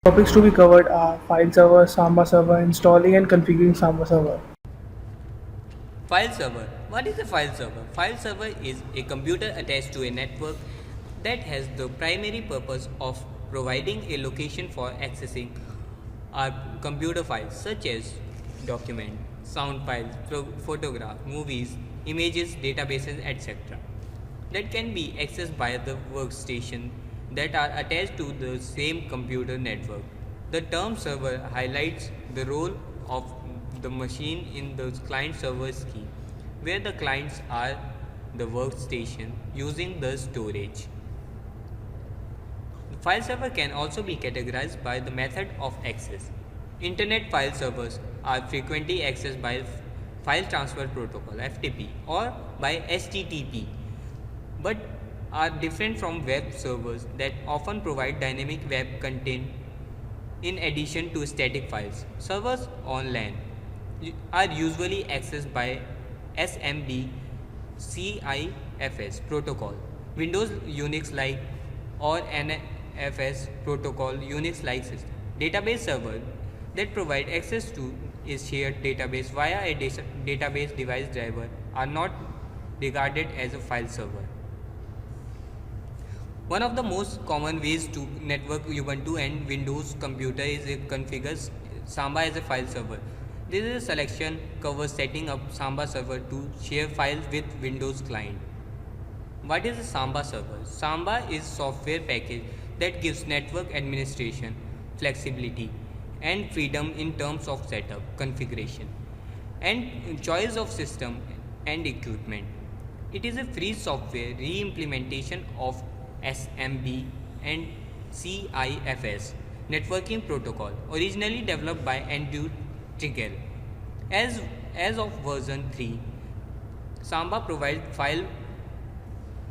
Topics to be covered are file server, Samba server, installing and configuring Samba server. File server. What is a file server? File server is a computer attached to a network that has the primary purpose of providing a location for accessing our computer files such as document, sound files, photograph, movies, images, databases, etc. that can be accessed by the workstation that are attached to the same computer network. The term server highlights the role of the machine in the client server scheme, where the clients are the workstation using the storage. The file server can also be categorized by the method of access. Internet file servers are frequently accessed by File Transfer Protocol (FTP) or by HTTP, but are different from web servers that often provide dynamic web content in addition to static files. Servers on LAN are usually accessed by SMB CIFS protocol, Windows Unix like or NFS protocol Unix like system. Database server that provide access to a shared database via a database device driver are not regarded as a file server. One of the most common ways to network Ubuntu and Windows computer is to configure Samba as a file server. This is a selection covers setting up Samba server to share files with Windows client. What is a Samba server? Samba is software package that gives network administration, flexibility, and freedom in terms of setup, configuration, and choice of system and equipment. It is a free software re-implementation of SMB and CIFS networking protocol originally developed by Andrew Tringale. As, as of version 3, Samba provides file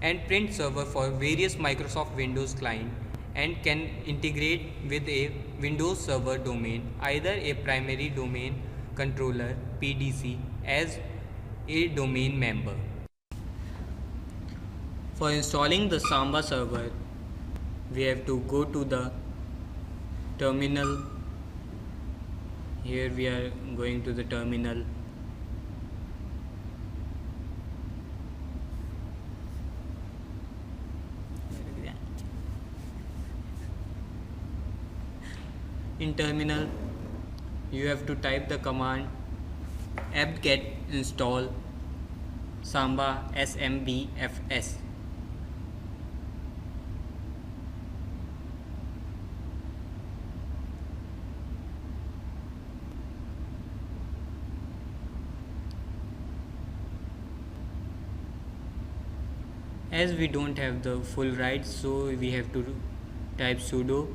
and print server for various Microsoft Windows clients and can integrate with a Windows Server domain, either a primary domain controller (PDC) as a domain member. For installing the Samba server, we have to go to the terminal. Here we are going to the terminal. In terminal, you have to type the command apt-get install samba smbfs. As we don't have the full rights, so we have to type sudo.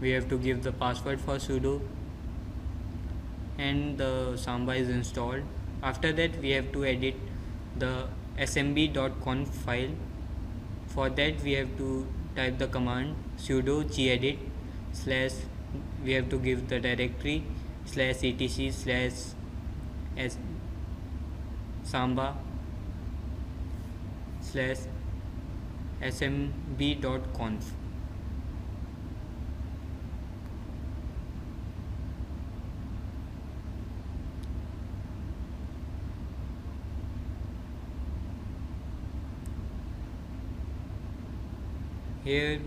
We have to give the password for sudo, and the Samba is installed. After that, we have to edit the smb.conf file. For that, we have to type the command sudo gedit slash, we have to give the directory slash etc slash s samba slash smb.conf. Here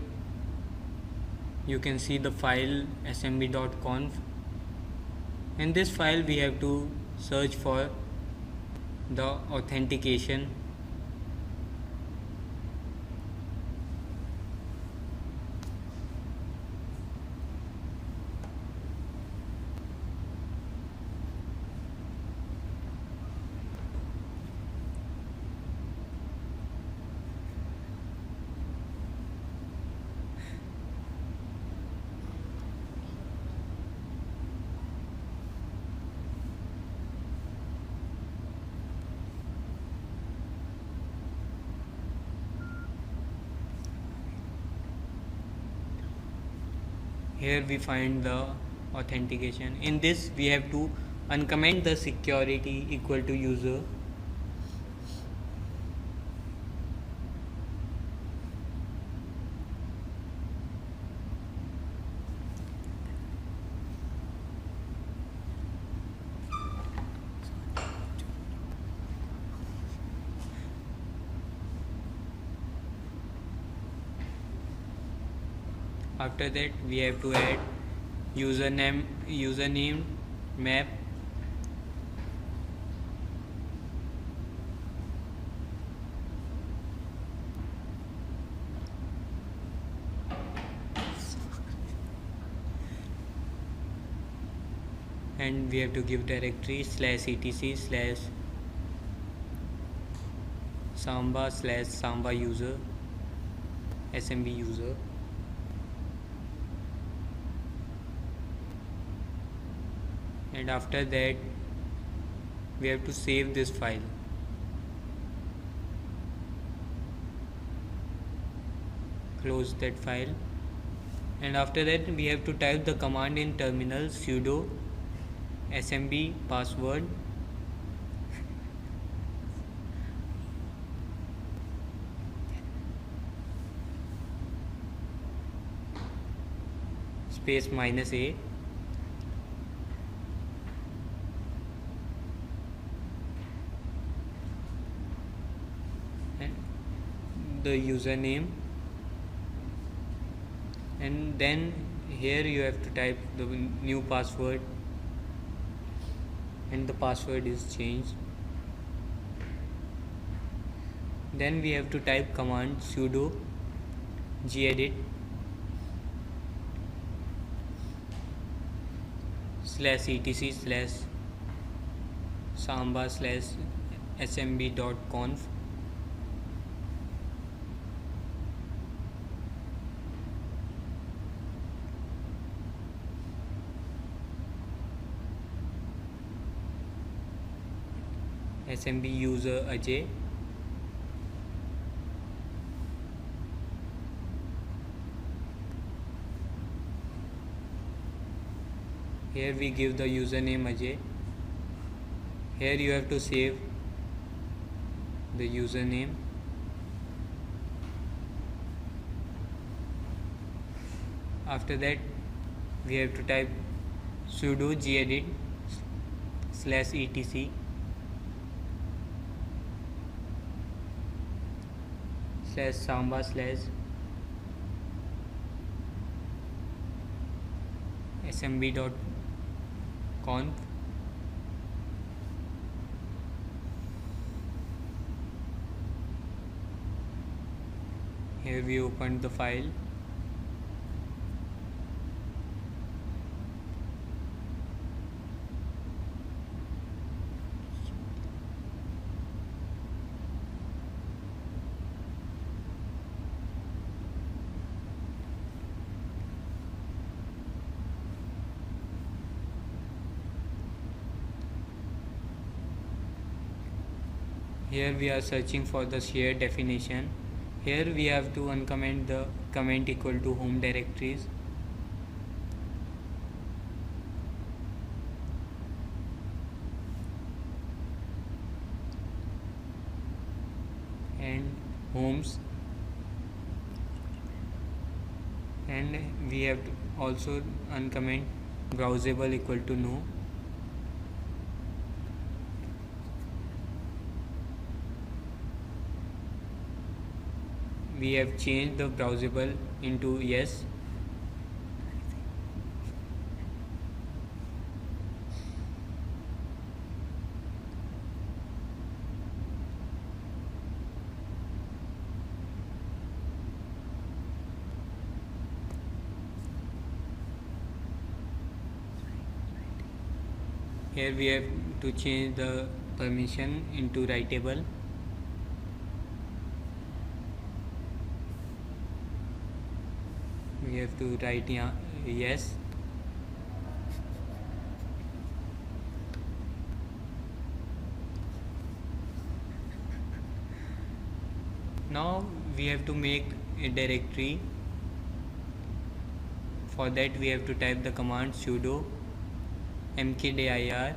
you can see the file smb.conf. In this file we have to search for the authentication. Here we find the authentication. In this we have to uncomment the security equal to user. After that we have to add username map, and we have to give directory /etc /samba user smb user. And after that we have to save this file. Close that file. And after that we have to type the command in terminal sudo smb password space -a, and the username, and then here you have to type the new password, and the password is changed. Then we have to type command sudo gedit /etc /samba /smb.conf. smb user Ajay. Here we give the username Ajay. Here you have to save the username. After that we have to type sudo gedit /etc /samba smb.conf. Here we open the file. Here we are searching for the shared definition. Here we have to uncomment the comment equal to home directories. And homes, and we have to also uncomment browsable equal to no. We have changed the browsable into yes. Here we have to change the permission into writable. We have to write yes. Now we have to make a directory. For that we have to type the command sudo mkdir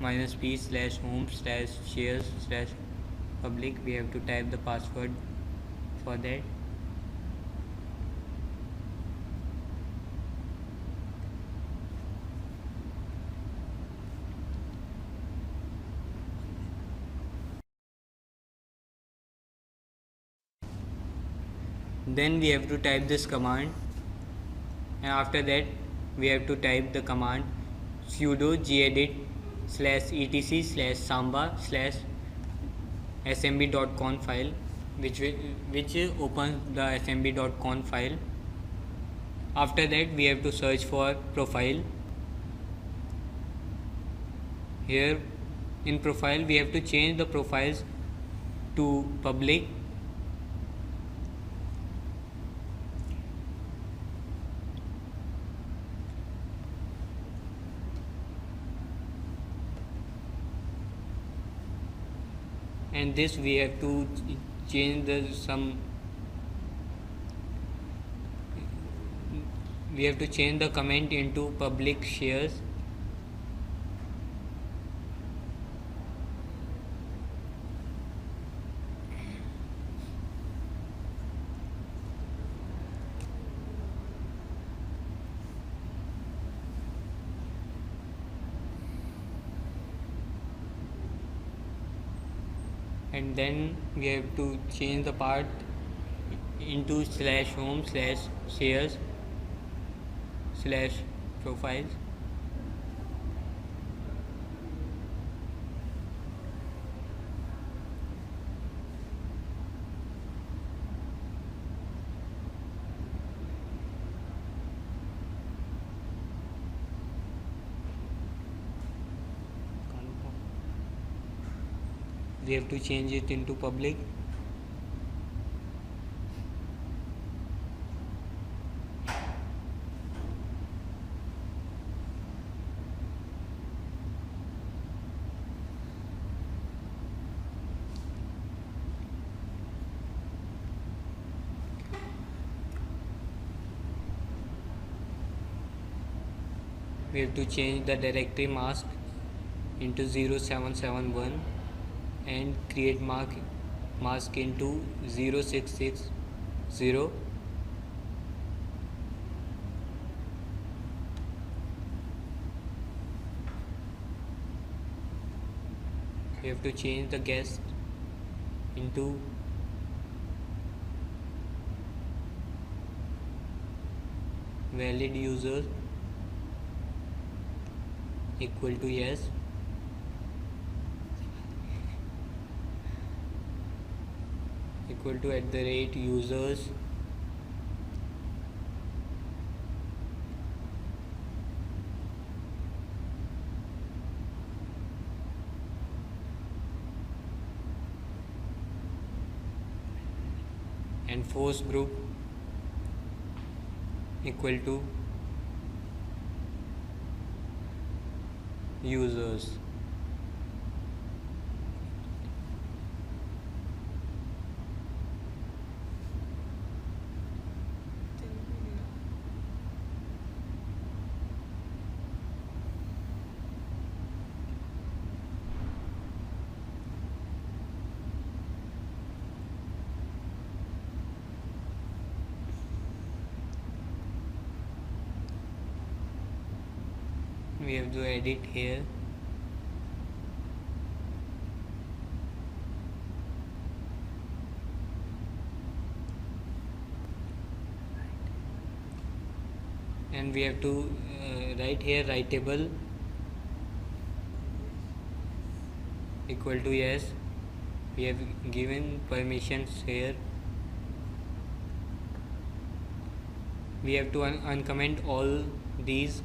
-p/home/shares/public. We have to type the password for that. Then we have to type this command and after that we have to type the command sudo gedit /etc /samba /smb.conf file, which opens the smb.conf file. After that we have to search for profile. Here in profile we have to change the profiles to public, and this we have to change the comment into public shares. And then we have to change the part into /home/shares/profiles. We have to change it into public. We have to change the directory mask into 0771 and create mask into 0660. We have to change the guest into valid user equal to yes. Equal to @users and force group equal to users. We have to edit here. And we have to write here writable equal to yes. We have given permissions here. We have to uncomment all these.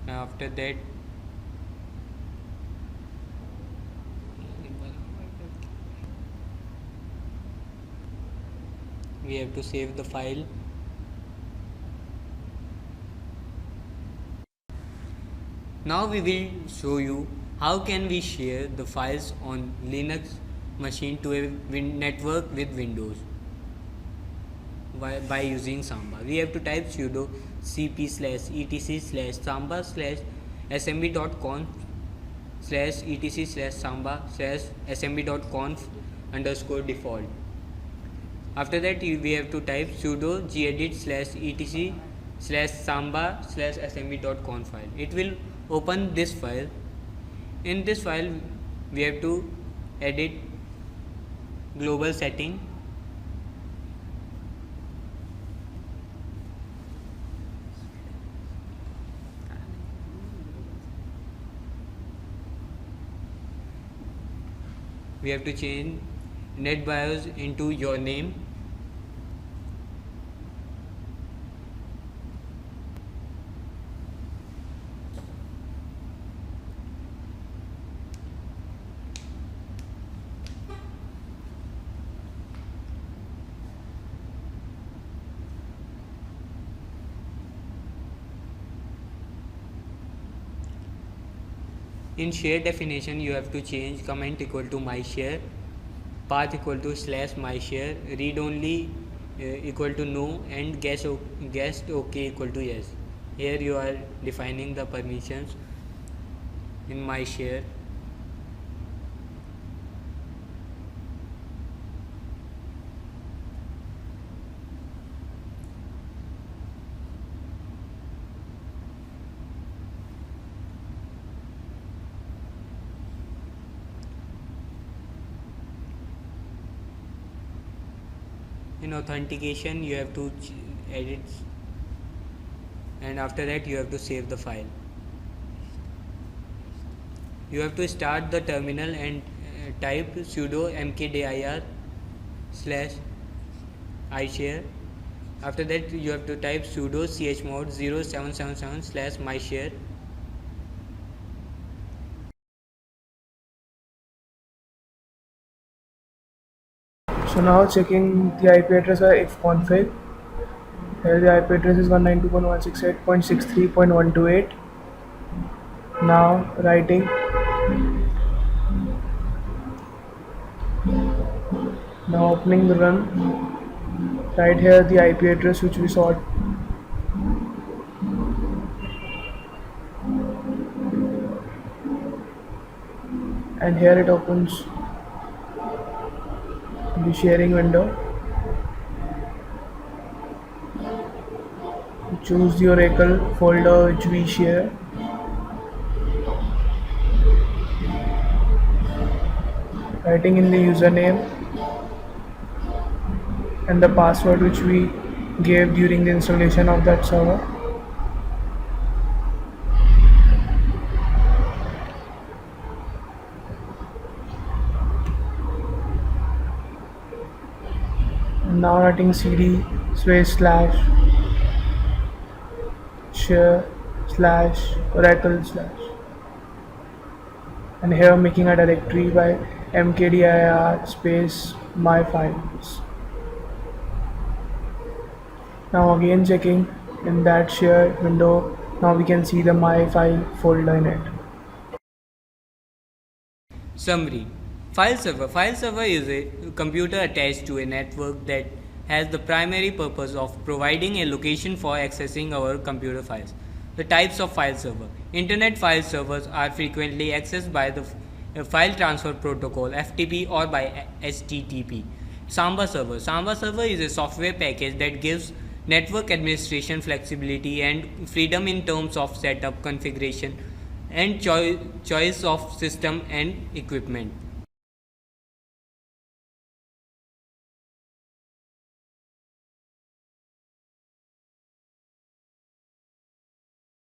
After that we have to save the file. Now we will show you how can we share the files on Linux machine to a network with Windows by using Samba. We have to type sudo cp/etc/samba/smb.conf/etc/samba/smb.conf_default. After that we have to type sudo gedit /etc/samba/smb.conf file. It will open this file. In this file we have to edit global setting. We have to change NetBIOS into your name. In share definition, you have to change comment equal to my share, path equal to /my share, read only equal to no, and guest okay equal to yes. Here you are defining the permissions in my share. In authentication you have to edit, and after that you have to save the file. You have to start the terminal and type sudo mkdir/ishare. After that you have to type sudo chmod 0777/myshare. So now checking the IP address by if config. Here the IP address is 192.168.63.128. Now writing now opening the run. Right here the IP address which we saw, and here it opens the sharing window. Choose the Oracle folder which we share. Writing in the username and the password which we gave during the installation of that server. And now writing cd /share/oracle/ and here making a directory by mkdir space my files. Now again checking in that share window. Now we can see the my file folder in it. Summary. File server. File server is a computer attached to a network that has the primary purpose of providing a location for accessing our computer files. The types of file server. Internet file servers are frequently accessed by the file transfer protocol FTP or by HTTP. Samba server. Samba server is a software package that gives network administration flexibility and freedom in terms of setup, configuration, and choice of system and equipment.